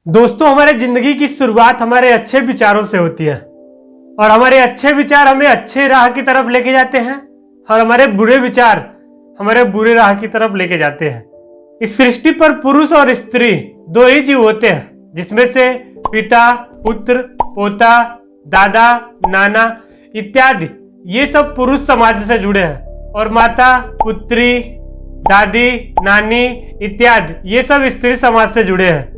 दोस्तों, हमारे जिंदगी की शुरुआत हमारे अच्छे विचारों से होती है और हमारे अच्छे विचार हमें अच्छे राह की तरफ लेके जाते हैं और हमारे बुरे विचार हमारे बुरे राह की तरफ लेके जाते हैं। इस सृष्टि पर पुरुष और स्त्री दो ही जीव होते हैं, जिसमें से पिता, पुत्र, पोता, दादा, नाना इत्यादि ये सब पुरुष समाज से जुड़े हैं और माता, पुत्री, दादी, नानी इत्यादि ये सब स्त्री समाज से जुड़े हैं।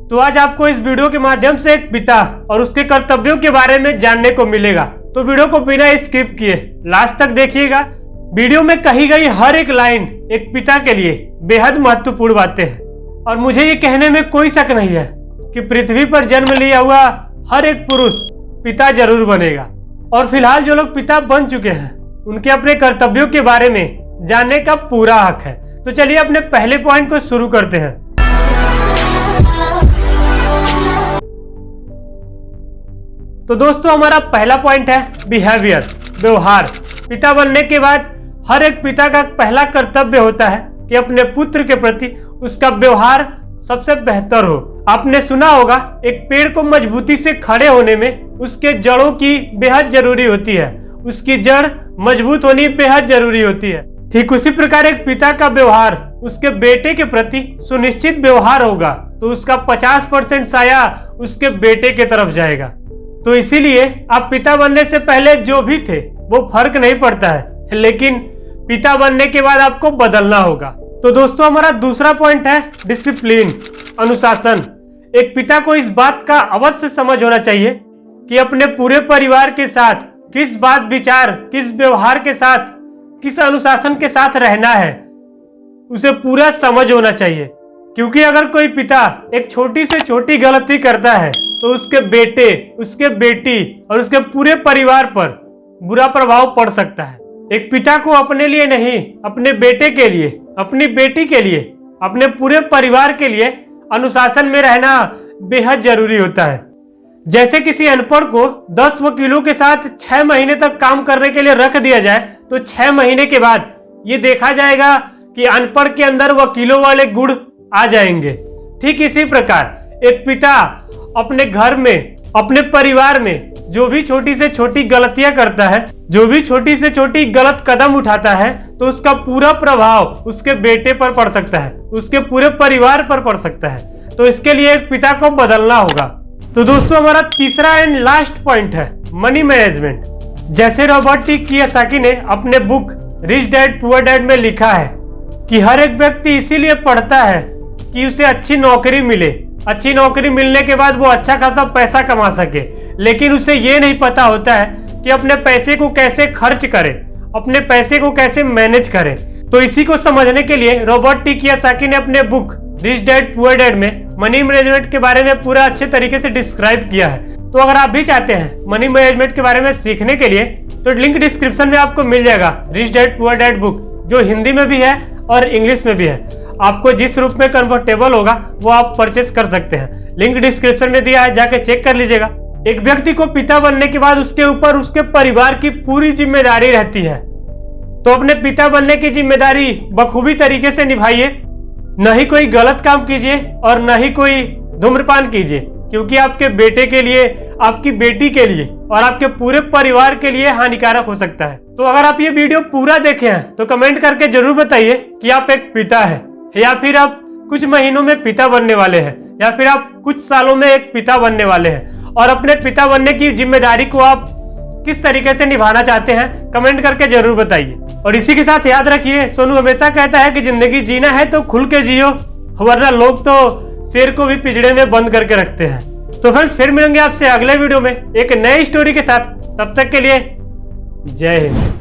तो आज आपको इस वीडियो के माध्यम से एक पिता और उसके कर्तव्यों के बारे में जानने को मिलेगा, तो वीडियो को बिना स्किप किए लास्ट तक देखिएगा। वीडियो में कही गई हर एक लाइन एक पिता के लिए बेहद महत्वपूर्ण बातें हैं और मुझे ये कहने में कोई शक नहीं है कि पृथ्वी पर जन्म लिया हुआ हर एक पुरुष पिता जरूर बनेगा। और फिलहाल जो लोग पिता बन चुके हैं उनके अपने कर्तव्यों के बारे में जानने का पूरा हक है। तो चलिए अपने पहले पॉइंट को शुरू करते हैं। तो दोस्तों, हमारा पहला पॉइंट है बिहेवियर, व्यवहार। पिता बनने के बाद हर एक पिता का पहला कर्तव्य होता है कि अपने पुत्र के प्रति उसका व्यवहार सबसे बेहतर हो। आपने सुना होगा, एक पेड़ को मजबूती से खड़े होने में उसके जड़ों की बेहद जरूरी होती है, उसकी जड़ मजबूत होनी बेहद जरूरी होती है। ठीक उसी प्रकार एक पिता का व्यवहार उसके बेटे के प्रति सुनिश्चित व्यवहार होगा तो उसका 50% साया उसके बेटे के तरफ जाएगा। तो इसीलिए आप पिता बनने से पहले जो भी थे वो फर्क नहीं पड़ता है, लेकिन पिता बनने के बाद आपको बदलना होगा। तो दोस्तों, हमारा दूसरा पॉइंट है डिसिप्लिन, अनुशासन। एक पिता को इस बात का अवश्य समझ होना चाहिए कि अपने पूरे परिवार के साथ किस बात विचार, किस व्यवहार के साथ, किस अनुशासन के साथ रहना है, उसे पूरा समझ होना चाहिए। क्योंकि अगर कोई पिता एक छोटी से छोटी गलती करता है तो उसके बेटे, उसके बेटी और उसके पूरे परिवार पर बुरा प्रभाव पड़ सकता है। एक पिता को अपने लिए नहीं, अपने बेटे के लिए, अपनी बेटी के लिए, अपने पूरे परिवार के लिए अनुशासन में रहना बेहद जरूरी होता है। जैसे किसी अनपढ़ को 10 वकीलों के साथ 6 महीने तक काम करने के लिए रख दिया जाए तो 6 महीने के बाद ये देखा जाएगा कि अनपढ़ के अंदर वकीलों वाले गुण आ जाएंगे। ठीक इसी प्रकार एक पिता अपने घर में, अपने परिवार में जो भी छोटी से छोटी गलतियां करता है, जो भी छोटी से छोटी गलत कदम उठाता है, तो उसका पूरा प्रभाव उसके बेटे पर पड़ सकता है, उसके पूरे परिवार पर पड़ सकता है। तो इसके लिए एक पिता को बदलना होगा। तो दोस्तों, हमारा तीसरा एंड लास्ट पॉइंट है मनी मैनेजमेंट। जैसे रॉबर्ट टी कियोसाकी ने अपने book rich dad poor dad में लिखा है कि हर एक व्यक्ति इसीलिए पढ़ता है कि उसे अच्छी नौकरी मिले, अच्छी नौकरी मिलने के बाद वो अच्छा खासा पैसा कमा सके, लेकिन उसे ये नहीं पता होता है कि अपने पैसे को कैसे खर्च करे, अपने पैसे को कैसे मैनेज करे। तो इसी को समझने के लिए रॉबर्ट टी कियोसाकी ने अपने book rich dad poor dad में मनी मैनेजमेंट के बारे में पूरा अच्छे तरीके से डिस्क्राइब किया है। तो अगर आप भी चाहते हैं मनी मैनेजमेंट के बारे में सीखने के लिए, तो लिंक डिस्क्रिप्शन में आपको मिल जाएगा rich dad poor dad book, जो हिंदी में भी है और इंग्लिश में भी है। आपको जिस रूप में कंफर्टेबल होगा वो आप परचेस कर सकते हैं। लिंक डिस्क्रिप्शन में दिया है, जाके चेक कर लीजिएगा। एक व्यक्ति को पिता बनने के बाद उसके ऊपर उसके परिवार की पूरी जिम्मेदारी रहती है, तो अपने पिता बनने की जिम्मेदारी बखूबी तरीके से निभाइए। न ही कोई गलत काम कीजिए और न ही कोई धूम्रपान कीजिए, क्योंकि आपके बेटे के लिए, आपकी बेटी के लिए और आपके पूरे परिवार के लिए हानिकारक हो सकता है। तो अगर आप ये वीडियो पूरा देखे हैं तो कमेंट करके जरूर बताइए कि आप एक पिता है, या फिर आप कुछ महीनों में पिता बनने वाले हैं, या फिर आप कुछ सालों में एक पिता बनने वाले हैं, और अपने पिता बनने की जिम्मेदारी को आप किस तरीके से निभाना चाहते हैं कमेंट करके जरूर बताइए। और इसी के साथ याद रखिए, सोनू हमेशा कहता है कि जिंदगी जीना है तो खुल के जियो, वरना लोग तो शेर को भी पिंजड़े में बंद करके रखते हैं। तो फ्रेंड्स, फिर मिलेंगे आपसे अगले वीडियो में एक नई स्टोरी के साथ। तब तक के लिए जय हिंद।